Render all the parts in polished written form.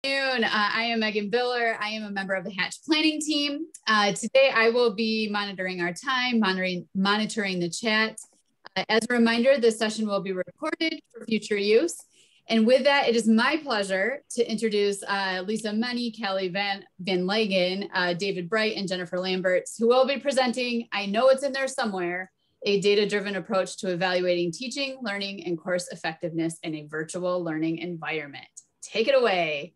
I am Megan Biller. I am a member of the Hatch planning team. Today, I will be monitoring our time, monitoring the chat. As a reminder, this session will be recorded for future use. And with that, it is my pleasure to introduce Lisa Meny, Callie VanLangen, David Bright, and Jennifer Lamberts, who will be presenting, I know it's in there somewhere, a data-driven approach to evaluating teaching, learning, and course effectiveness in a virtual learning environment. Take it away.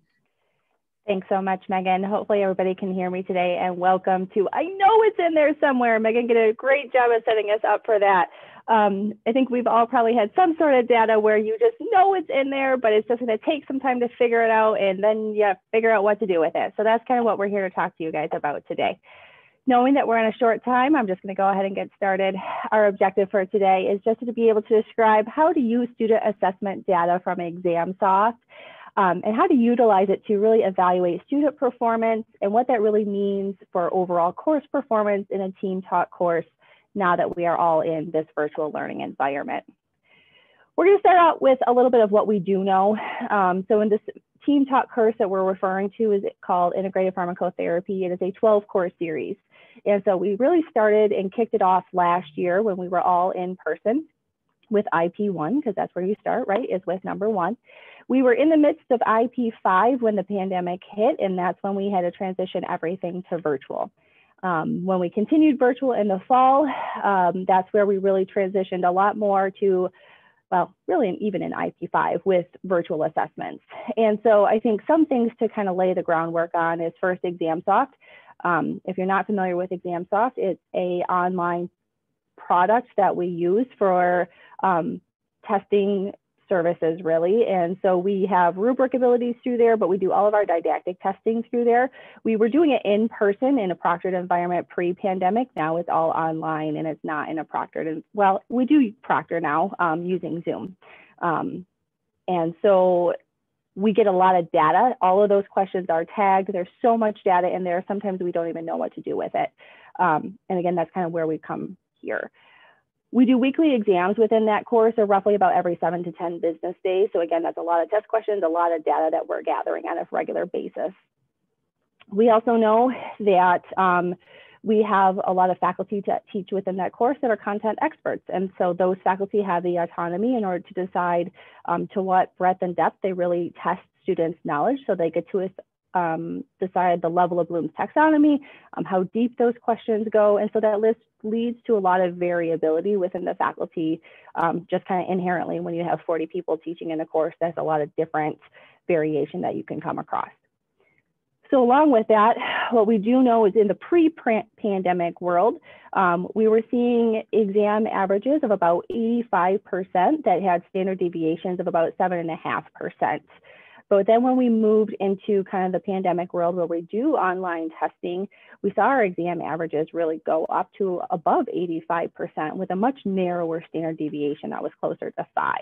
Thanks so much, Megan. Hopefully everybody can hear me today, and welcome to, I know it's in there somewhere. Megan did a great job of setting us up for that. I think we've all probably had some sort of data where you just know it's in there, but it's just going to take some time to figure it out, and then you figure out what to do with it. So that's kind of what we're here to talk to you guys about today. Knowing that we're in a short time, I'm just going to go ahead and get started. Our objective for today is just to be able to describe how to use student assessment data from ExamSoft and how to utilize it to really evaluate student performance and what that really means for overall course performance in a team taught course now that we are all in this virtual learning environment. We're going to start out with a little bit of what we do know. So in this team taught course that we're referring to is called Integrated Pharmacotherapy. It is a 12-course series. And so we really started and kicked it off last year when we were all in person with IP1, because that's where you start, right, is with number 1. We were in the midst of IP5 when the pandemic hit, and that's when we had to transition everything to virtual. When we continued virtual in the fall, that's where we really transitioned a lot more to, well, really even in IP5 with virtual assessments. And so I think some things to kind of lay the groundwork on is first ExamSoft. If you're not familiar with ExamSoft, it's an online product that we use for testing services, really. And so we have rubric abilities through there, but we do all of our didactic testing through there. We were doing it in person in a proctored environment pre-pandemic. Now it's all online and it's not in a proctored, well, we do proctor now using Zoom. And so we get a lot of data. All of those questions are tagged. There's so much data in there. Sometimes we don't even know what to do with it. And again, that's kind of where we come here. We do weekly exams within that course, or roughly about every 7 to 10 business days. So again, that's a lot of test questions, a lot of data that we're gathering on a regular basis. We also know that we have a lot of faculty to teach within that course that are content experts. And so those faculty have the autonomy in order to decide to what breadth and depth they really test students' knowledge. So they get to decide the level of Bloom's taxonomy, how deep those questions go. And so that list leads to a lot of variability within the faculty, just kind of inherently when you have 40 people teaching in a course, there's a lot of different variation that you can come across. So along with that, what we do know is in the pre-pandemic world, we were seeing exam averages of about 85% that had standard deviations of about 7.5%. But then when we moved into kind of the pandemic world where we do online testing, we saw our exam averages really go up to above 85% with a much narrower standard deviation that was closer to 5.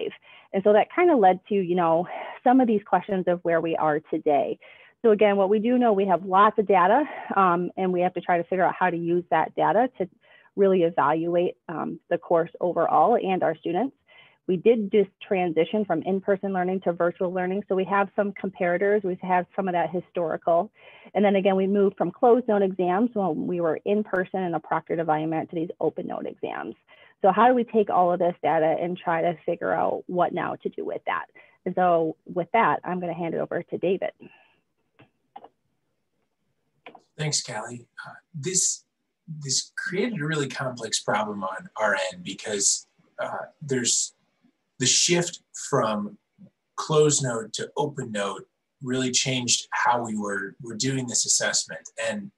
And so that kind of led to, you know, some of these questions of where we are today. So again, what we do know, we have lots of data and we have to try to figure out how to use that data to really evaluate the course overall and our students. We did just transition from in-person learning to virtual learning. So we have some comparators, we have some of that historical. And then again, we moved from closed note exams when we were in person in a proctored environment to these open note exams. So how do we take all of this data and try to figure out what now to do with that? And so with that, I'm going to hand it over to David. Thanks, Callie. This created a really complex problem on our end because there's the shift from closed note to open note really changed how we were doing this assessment. And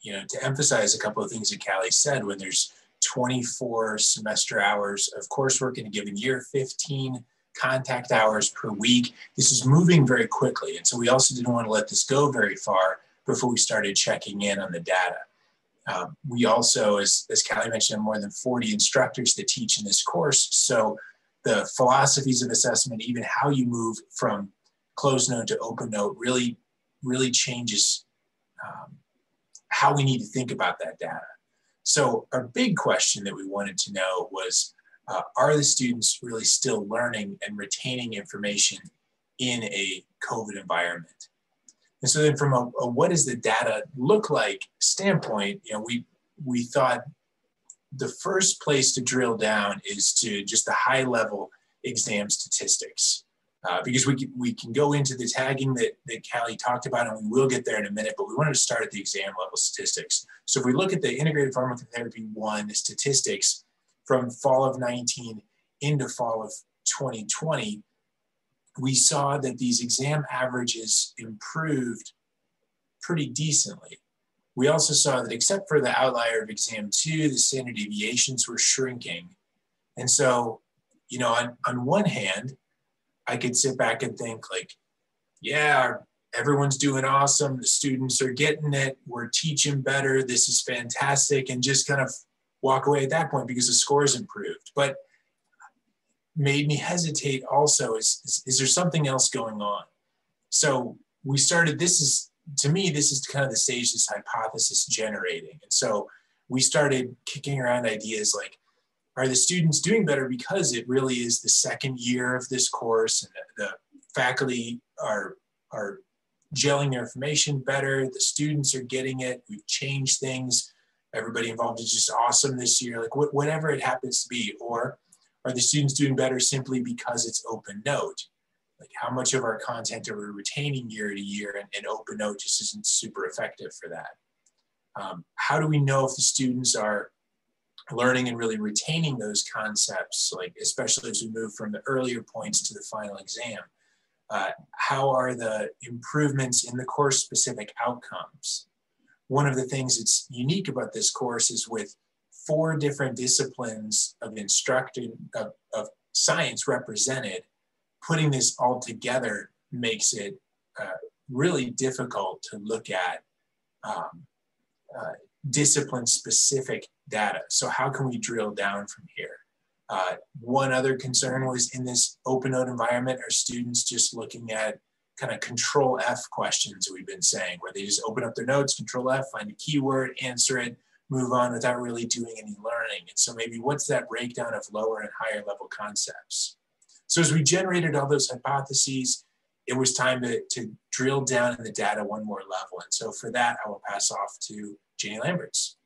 you know, to emphasize a couple of things that Callie said, when there's 24 semester hours of coursework in a given year, 15 contact hours per week, this is moving very quickly. And so we also didn't want to let this go very far before we started checking in on the data. We also, as Callie mentioned, have more than 40 instructors that teach in this course. So the philosophies of assessment, even how you move from closed note to open note really changes how we need to think about that data. So our big question that we wanted to know was, are the students really still learning and retaining information in a COVID environment? And so then from a what does the data look like standpoint, we thought the first place to drill down is to just the high level exam statistics. Because we can go into the tagging that Callie talked about, and we will get there in a minute, but we wanted to start at the exam level statistics. So if we look at the integrated pharmacotherapy 1 statistics from fall of 19 into fall of 2020, we saw that these exam averages improved pretty decently. We also saw that except for the outlier of exam 2, the standard deviations were shrinking. And so, on one hand, I could sit back and think like, yeah, everyone's doing awesome. The students are getting it. We're teaching better. This is fantastic. And just kind of walk away at that point because the scores improved. But made me hesitate also is there something else going on? So we started, to me, this is kind of the stage this hypothesis generating. And so we started kicking around ideas like, are the students doing better because it really is the second year of this course and the faculty are gelling their information better, the students are getting it, we've changed things, everybody involved is just awesome this year, like whatever it happens to be, or are the students doing better simply because it's open note? Like how much of our content are we retaining year to year, and open note just isn't super effective for that. How do we know if the students are learning and really retaining those concepts, like especially as we move from the earlier points to the final exam? How are the improvements in the course specific outcomes? One of the things that's unique about this course is with 4 different disciplines of of science represented, putting this all together makes it really difficult to look at discipline-specific data. So how can we drill down from here? One other concern was in this open note environment, are students just looking at kind of control F questions we've been saying, where they just open up their notes, control F, find a keyword, answer it, move on without really doing any learning. And so maybe what's that breakdown of lower and higher level concepts? So as we generated all those hypotheses, it was time to drill down in the data one more level. And so for that, I will pass off to Janie Lamberts.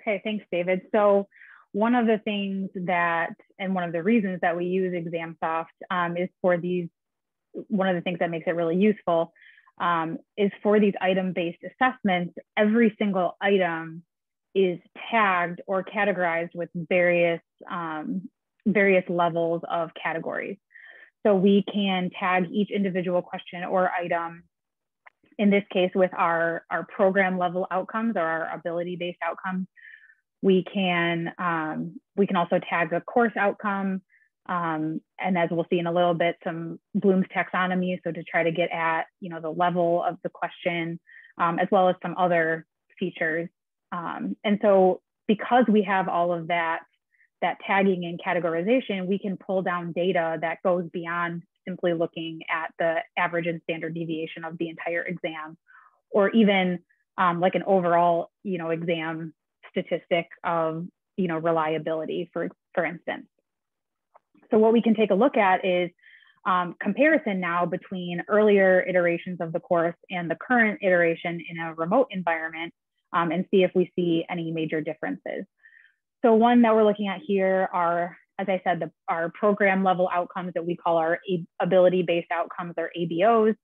Okay, thanks, David. So one of the things that, and one of the reasons that we use ExamSoft is for these, one of the things that makes it really useful is for these item-based assessments, every single item is tagged or categorized with various levels of categories. So we can tag each individual question or item, in this case with our program level outcomes or our ability-based outcomes. We can also tag a course outcome, and as we'll see in a little bit, some Bloom's taxonomy, so to try to get at the level of the question, as well as some other features. And so because we have all of that tagging and categorization, we can pull down data that goes beyond simply looking at the average and standard deviation of the entire exam, or even like an overall exam statistic of reliability, for instance. So what we can take a look at is comparison now between earlier iterations of the course and the current iteration in a remote environment, and see if we see any major differences. So one that we're looking at here are, as I said, our program level outcomes that we call our ability-based outcomes, or ABOs,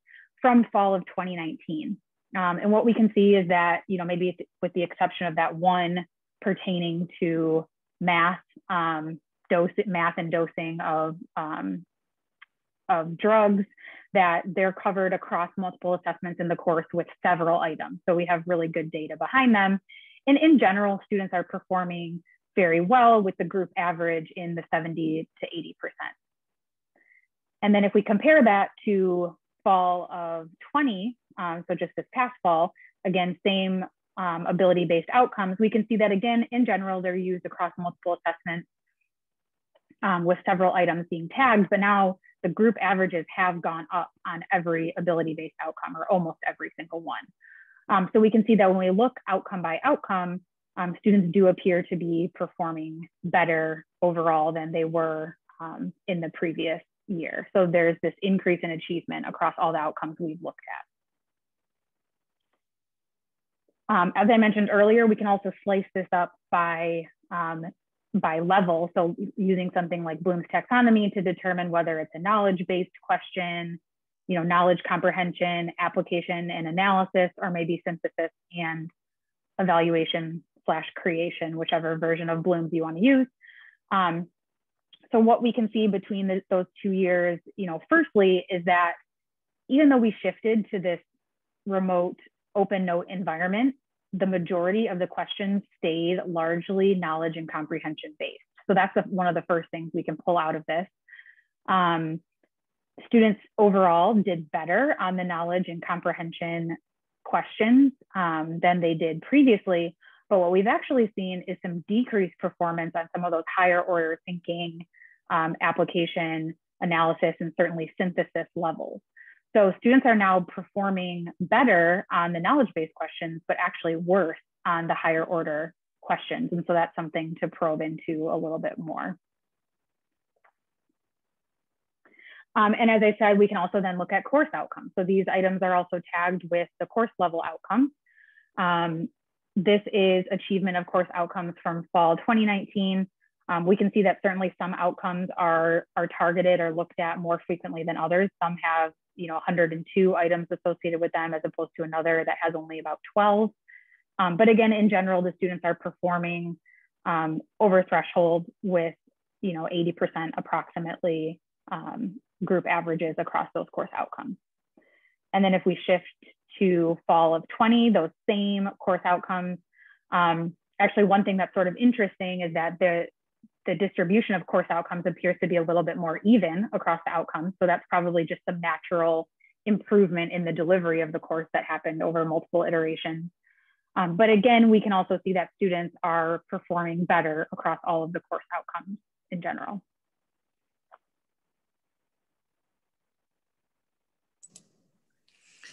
from fall of 2019. And what we can see is that, maybe with the exception of that one pertaining to math, math and dosing of drugs, that they're covered across multiple assessments in the course with several items. So we have really good data behind them. And in general, students are performing very well, with the group average in the 70 to 80%. And then if we compare that to fall of 20, so just this past fall, again, same ability-based outcomes, we can see that again, in general, they're used across multiple assessments with several items being tagged, but now the group averages have gone up on every ability-based outcome, or almost every single one. So we can see that when we look outcome by outcome, students do appear to be performing better overall than they were in the previous year. So there's this increase in achievement across all the outcomes we've looked at. As I mentioned earlier, we can also slice this up by level. So using something like Bloom's taxonomy to determine whether it's a knowledge-based question, knowledge comprehension, application and analysis, or maybe synthesis and evaluation/creation, whichever version of Bloom's you want to use. So what we can see between those 2 years, firstly, is that even though we shifted to this remote open note environment, the majority of the questions stayed largely knowledge and comprehension based. So that's one of the first things we can pull out of this. Students overall did better on the knowledge and comprehension questions than they did previously. But what we've actually seen is some decreased performance on some of those higher order thinking, application, analysis, and certainly synthesis levels. So students are now performing better on the knowledge-based questions, but actually worse on the higher order questions. And so that's something to probe into a little bit more. And as I said, we can also then look at course outcomes. So these items are also tagged with the course level outcomes. This is achievement of course outcomes from fall 2019. We can see that certainly some outcomes are targeted or looked at more frequently than others. Some have 102 items associated with them as opposed to another that has only about 12. But again, in general, the students are performing over threshold with 80% approximately group averages across those course outcomes. And then if we shift to fall of 20, those same course outcomes, actually one thing that's sort of interesting is that the distribution of course outcomes appears to be a little bit more even across the outcomes. So that's probably just some natural improvement in the delivery of the course that happened over multiple iterations. But again, we can also see that students are performing better across all of the course outcomes in general.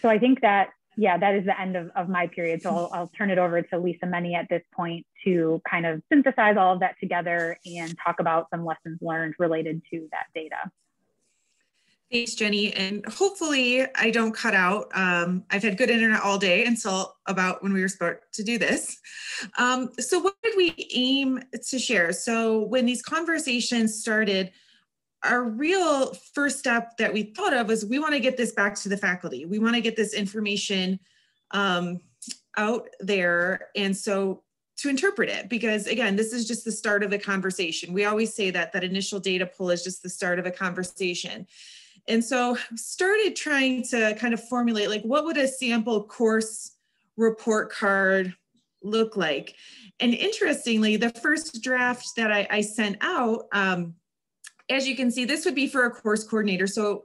So I think that, yeah, that is the end of my period. So I'll turn it over to Lisa Meny at this point to kind of synthesize all of that together and talk about some lessons learned related to that data. Thanks, Jenny. And hopefully I don't cut out. I've had good internet all day until about when we were supposed to do this. So what did we aim to share? So when these conversations started, our real first step that we thought of was we want to get this back to the faculty. We want to get this information out there. And so to interpret it, because again, this is just the start of the conversation. We always say that initial data pull is just the start of a conversation. And so started trying to kind of formulate, like, what would a sample course report card look like? And interestingly, the first draft that I sent out, as you can see, this would be for a course coordinator. So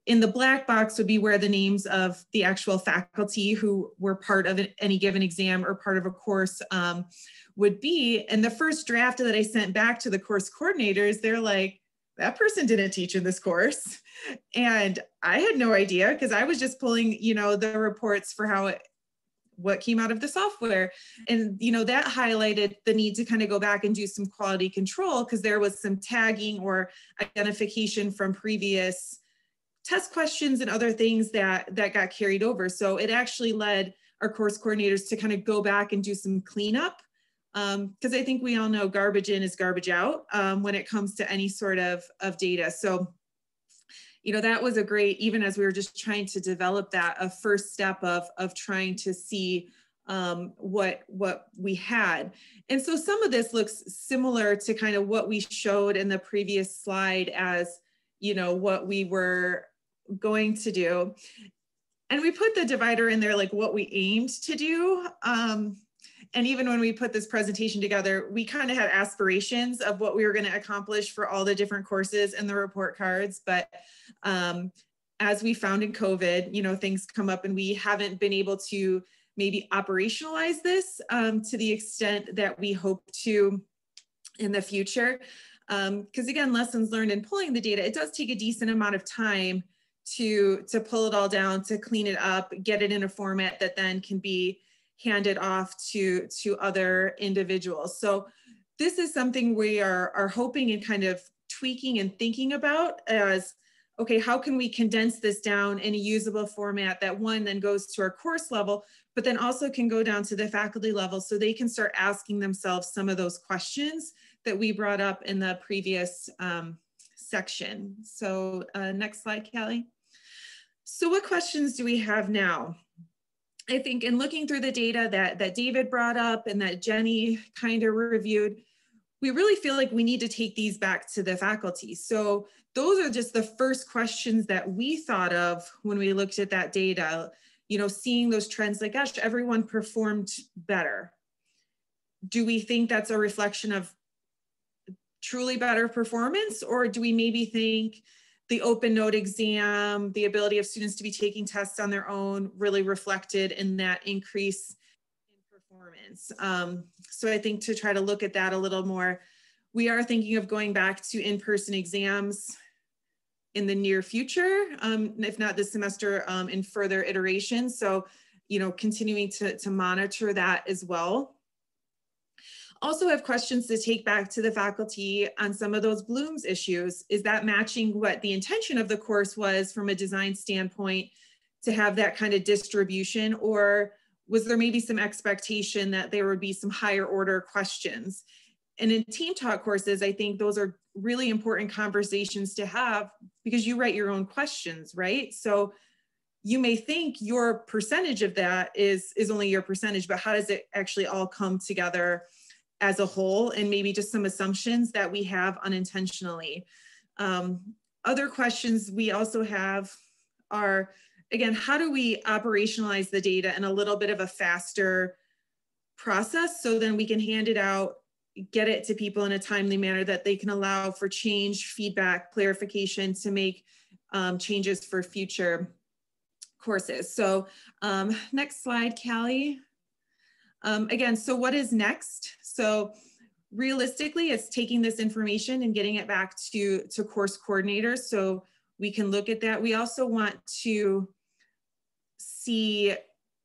in the black box would be where the names of the actual faculty who were part of any given exam or part of a course would be. And the first draft that I sent back to the course coordinators, they're like, that person didn't teach in this course. And I had no idea because I was just pulling, the reports for what came out of the software. And, that highlighted the need to kind of go back and do some quality control because there was some tagging or identification from previous test questions and other things that got carried over. So it actually led our course coordinators to kind of go back and do some cleanup. Because I think we all know garbage in is garbage out when it comes to any sort of data. So, that was a great, even as we were just trying to develop that, a first step of trying to see what we had. And so some of this looks similar to kind of what we showed in the previous slide as, what we were going to do. And we put the divider in there, like what we aimed to do. And even when we put this presentation together, we kind of had aspirations of what we were going to accomplish for all the different courses and the report cards. But as we found in COVID, things come up and we haven't been able to maybe operationalize this to the extent that we hope to in the future. Because again, lessons learned in pulling the data, it does take a decent amount of time to pull it all down, to clean it up, get it in a format that then can be handed off to other individuals. So this is something we are hoping and kind of tweaking and thinking about as okay, how can we condense this down in a usable format that one then goes to our course level, but then also can go down to the faculty level so they can start asking themselves some of those questions that we brought up in the previous section. So next slide, Callie. So what questions do we have now? I think in looking through the data that David brought up and that Jenny kind of reviewed, we really feel like we need to take these back to the faculty. So those are just the first questions that we thought of when we looked at that data, you know, seeing those trends like, gosh, everyone performed better. Do we think that's a reflection of truly better performance? Or do we maybe think the open note exam, the ability of students to be taking tests on their own really reflected in that increase in performance? So I think to try to look at that a little more, we are thinking of going back to in-person exams in the near future, if not this semester, in further iterations. So, you know, continuing to monitor that as well. Also have questions to take back to the faculty on some of those Bloom's issues. Is that matching what the intention of the course was from a design standpoint to have that kind of distribution? Or was there maybe some expectation that there would be some higher order questions? And in team talk courses, I think those are really important conversations to have because you write your own questions, right? So you may think your percentage of that is only your percentage, but how does it actually all come together as a whole, and maybe just some assumptions that we have unintentionally. Other questions we also have are, again, how do we operationalize the data in a little bit of a faster process so then we can hand it out, get it to people in a timely manner that they can allow for change, feedback, clarification to make changes for future courses. So next slide, Callie. Again, so what is next? So realistically, it's taking this information and getting it back to course coordinators so we can look at that. We also want to see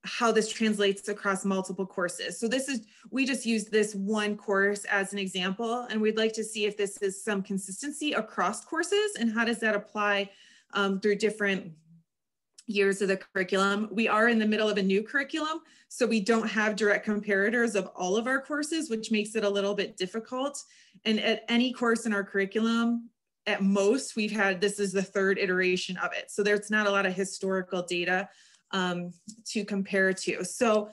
how this translates across multiple courses. So this is, we just used this one course as an example, and we'd like to see if this is some consistency across courses and how does that apply through different years of the curriculum. We are in the middle of a new curriculum, so we don't have direct comparators of all of our courses, which makes it a little bit difficult. And at any course in our curriculum, at most, we've had, this is the third iteration of it. So there's not a lot of historical data to compare to. So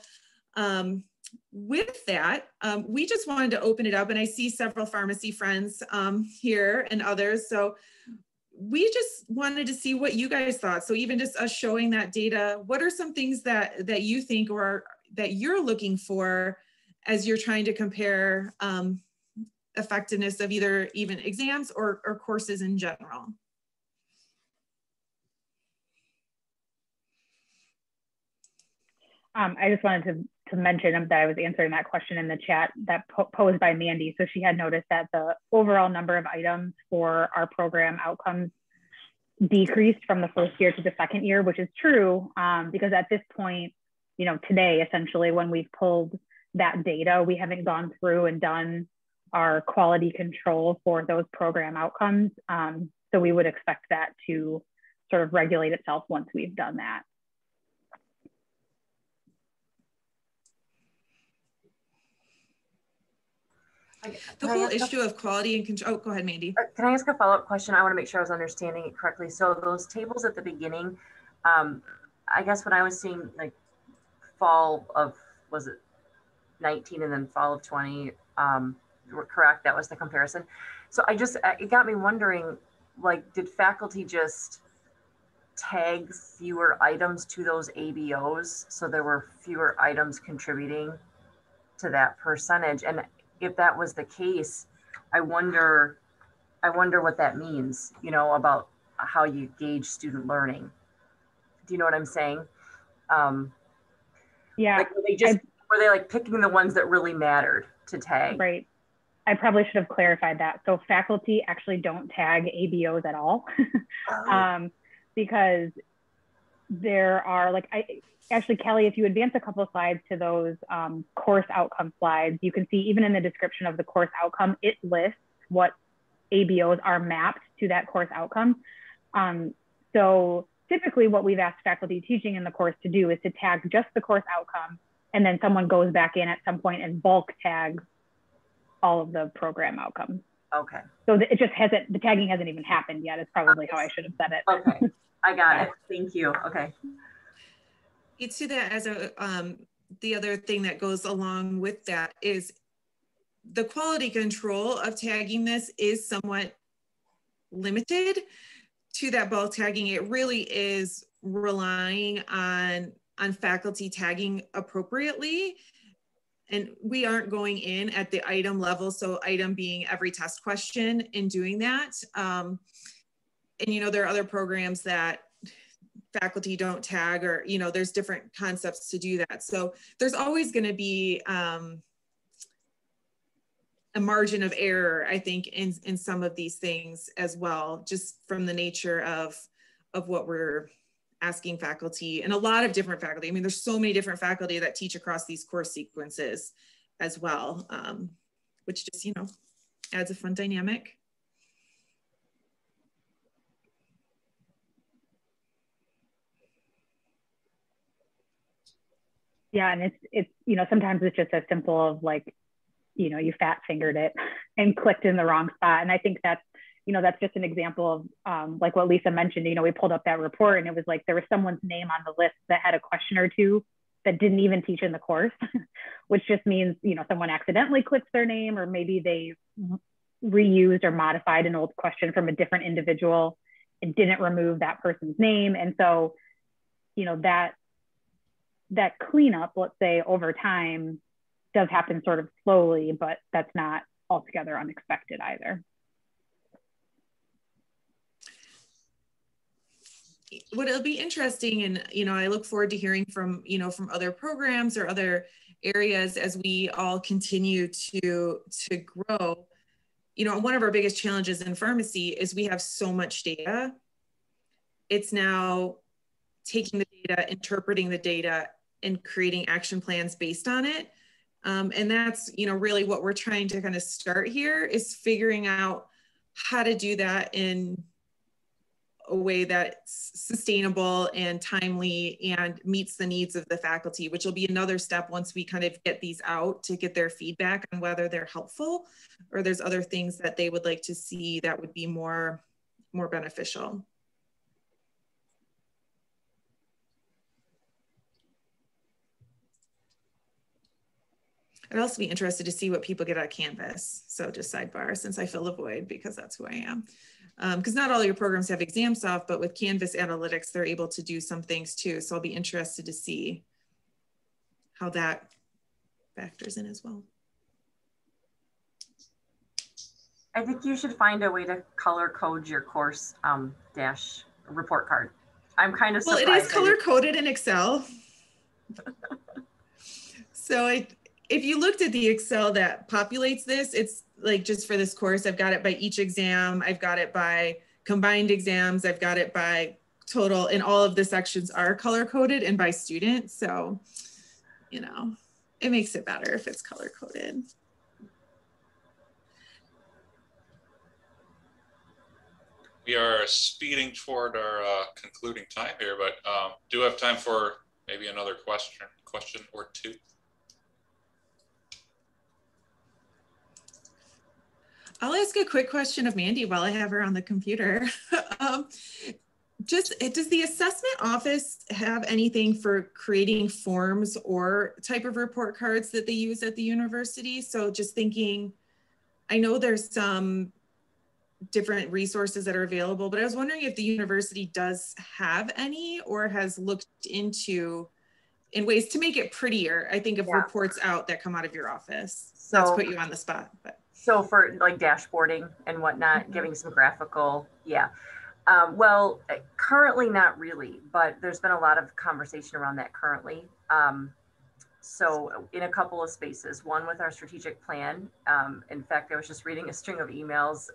with that, we just wanted to open it up, and I see several pharmacy friends here and others. So we just wanted to see what you guys thought. So even just us showing that data, what are some things that you think or that you're looking for as you're trying to compare effectiveness of either even exams or courses in general? I just wanted to mention that I was answering that question in the chat that posed by Mandy. So she had noticed that the overall number of items for our program outcomes decreased from the first year to the second year, which is true because at this point, you know, today, essentially, when we've pulled that data, we haven't gone through and done our quality control for those program outcomes. So we would expect that to sort of regulate itself once we've done that. The whole issue of quality and control. Oh, go ahead, Mandy. Can I ask a follow-up question? I want to make sure I was understanding it correctly. So those tables at the beginning, I guess when I was seeing like fall of, was it 19 and then fall of 20, you were correct, that was the comparison. So it got me wondering, like, did faculty just tag fewer items to those ABOs so there were fewer items contributing to that percentage? And if that was the case, I wonder what that means, you know, about how you gauge student learning. Do you know what I'm saying? Yeah. Like, were they like picking the ones that really mattered to tag? Right. I probably should have clarified that. So faculty actually don't tag ABOs at all because there are actually, Kelly, if you advance a couple of slides to those course outcome slides, you can see even in the description of the course outcome, it lists what ABOs are mapped to that course outcome. So typically what we've asked faculty teaching in the course to do is to tag just the course outcome, and then someone goes back in at some point and bulk tags all of the program outcomes. Okay. So it just hasn't, the tagging hasn't even happened yet. It's probably how I should have said it. Okay, I got it. Thank you. Okay. It's to that as a, the other thing that goes along with that is the quality control of tagging this is somewhat limited to that bulk tagging. It really is relying on faculty tagging appropriately. And we aren't going in at the item level. So item being every test question in doing that. And, you know, there are other programs that faculty don't tag, or, you know, there's different concepts to do that. So there's always going to be a margin of error, I think, in some of these things as well, just from the nature of what we're asking faculty, and a lot of different faculty. I mean, there's so many different faculty that teach across these course sequences as well, which just, you know, adds a fun dynamic. Yeah, and it's you know, sometimes it's just as simple of like, you know, you fat fingered it and clicked in the wrong spot. And I think that's, you know, that's just an example of like what Lisa mentioned. You know, we pulled up that report and it was like there was someone's name on the list that had a question or two that didn't even teach in the course, which just means, you know, someone accidentally clicked their name, or maybe they reused or modified an old question from a different individual and didn't remove that person's name. And so, you know, that cleanup, let's say, over time does happen sort of slowly, but that's not altogether unexpected either. What it'll be interesting, and, you know, I look forward to hearing from, you know, from other programs or other areas as we all continue to grow. You know, one of our biggest challenges in pharmacy is we have so much data. It's now taking the data, interpreting the data, and creating action plans based on it. And that's, you know, really what we're trying to kind of start here, is figuring out how to do that in a way that's sustainable and timely and meets the needs of the faculty, which will be another step once we kind of get these out to get their feedback on whether they're helpful or there's other things that they would like to see that would be more beneficial. I'd also be interested to see what people get out of Canvas. So just sidebar, since I fill the void, because that's who I am. Because not all your programs have ExamSoft, but with Canvas Analytics, they're able to do some things too. So I'll be interested to see how that factors in as well. I think you should find a way to color code your course dash report card. I'm kind of surprised. Well, it is color coded in Excel. So if you looked at the Excel that populates this, it's like just for this course, I've got it by each exam. I've got it by combined exams. I've got it by total, and all of the sections are color coded and by student. So, you know, it makes it better if it's color coded. We are speeding toward our concluding time here, but do have time for maybe another question or two. I'll ask a quick question of Mandy while I have her on the computer. Does the assessment office have anything for creating forms or type of report cards that they use at the university? So just thinking, I know there's some different resources that are available, but I was wondering if the university does have any or has looked into in ways to make it prettier. I think of reports out that come out of your office. So that's put you on the spot. But. So for like dashboarding and whatnot, giving some graphical, well, currently not really, but there's been a lot of conversation around that currently. So in a couple of spaces, one with our strategic plan. In fact, I was just reading a string of emails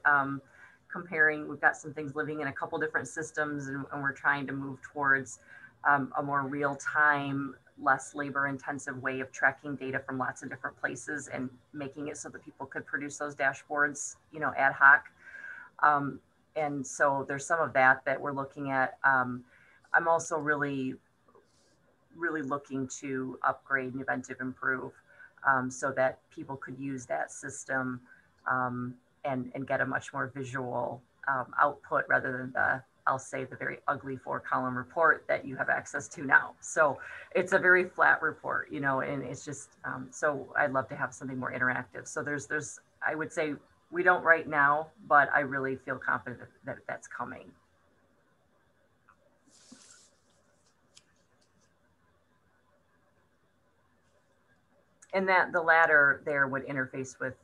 comparing, we've got some things living in a couple different systems, and we're trying to move towards a more real-time, less labor-intensive way of tracking data from lots of different places and making it so that people could produce those dashboards, you know, ad hoc. and so there's some of that we're looking at. I'm also really looking to upgrade and inventive improve, so that people could use that system and get a much more visual output rather than I'll say the very ugly 4-column report that you have access to now. So it's a very flat report, you know, and it's just, so I'd love to have something more interactive. So there's, I would say we don't right now, but I really feel confident that that's coming. And that the latter there would interface with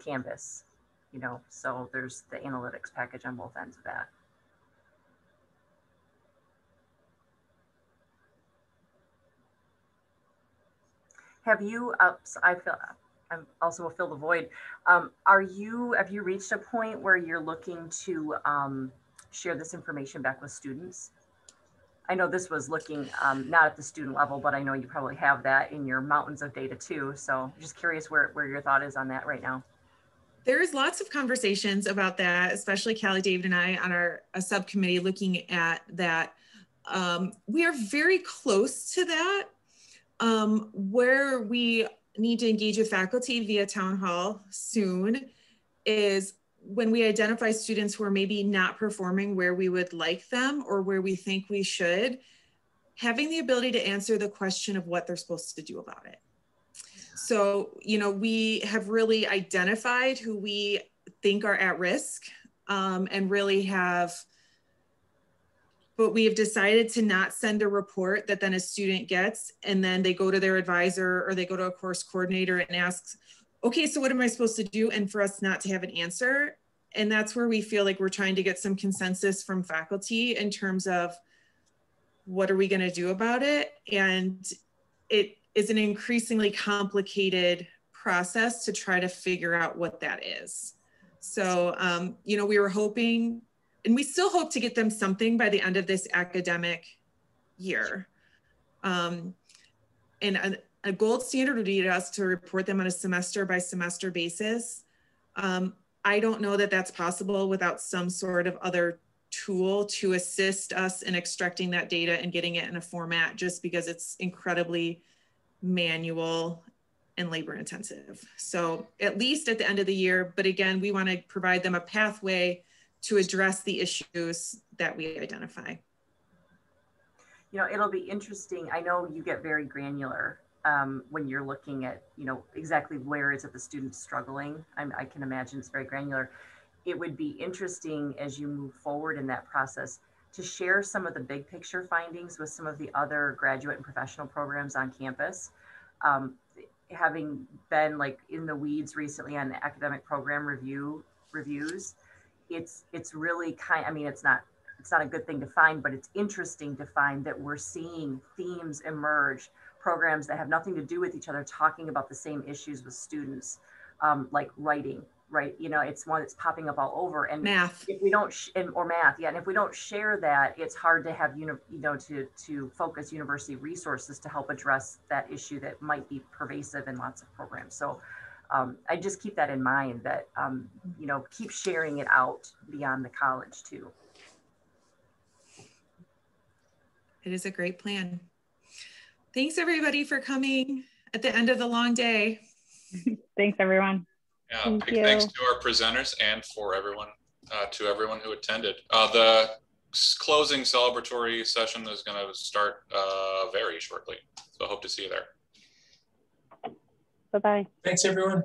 Canvas, you know, so there's the analytics package on both ends of that. Have you, I'm also will fill the void. Have you reached a point where you're looking to share this information back with students? I know this was looking not at the student level, but I know you probably have that in your mountains of data too. So just curious where your thought is on that right now. There's lots of conversations about that, especially Callie, David, and I on a subcommittee looking at that. We are very close to that. Where we need to engage with faculty via town hall soon is when we identify students who are maybe not performing where we would like them or where we think we should, having the ability to answer the question of what they're supposed to do about it. So, you know, we have really identified who we think are at risk and really have, but we have decided to not send a report that then a student gets and then they go to their advisor or they go to a course coordinator and asks, okay, so what am I supposed to do? And for us not to have an answer. And that's where we feel like we're trying to get some consensus from faculty in terms of what are we going to do about it? And it is an increasingly complicated process to try to figure out what that is. So, you know, we were hoping, and we still hope to get them something by the end of this academic year. And a gold standard would be us to report them on a semester by semester basis. I don't know that that's possible without some sort of other tool to assist us in extracting that data and getting it in a format, just because it's incredibly manual and labor intensive. So at least at the end of the year, but again, we want to provide them a pathway to address the issues that we identify. You know, it'll be interesting. I know you get very granular when you're looking at, you know, exactly where is it the student's struggling. I can imagine it's very granular. It would be interesting as you move forward in that process to share some of the big picture findings with some of the other graduate and professional programs on campus. Having been like in the weeds recently on the academic program reviews, it's really I mean, it's not a good thing to find, but it's interesting to find that we're seeing themes emerge, programs that have nothing to do with each other talking about the same issues with students, like writing, right? You know, it's one that's popping up all over. And math. If we don't, or math, yeah. And if we don't share that, it's hard to have, to focus university resources to help address that issue that might be pervasive in lots of programs. So I just keep that in mind that, keep sharing it out beyond the college too. It is a great plan. Thanks everybody for coming at the end of the long day. Thanks everyone. Yeah, big thanks to our presenters and for everyone, to everyone who attended. The closing celebratory session is going to start very shortly. So I hope to see you there. Bye-bye. Thanks everyone.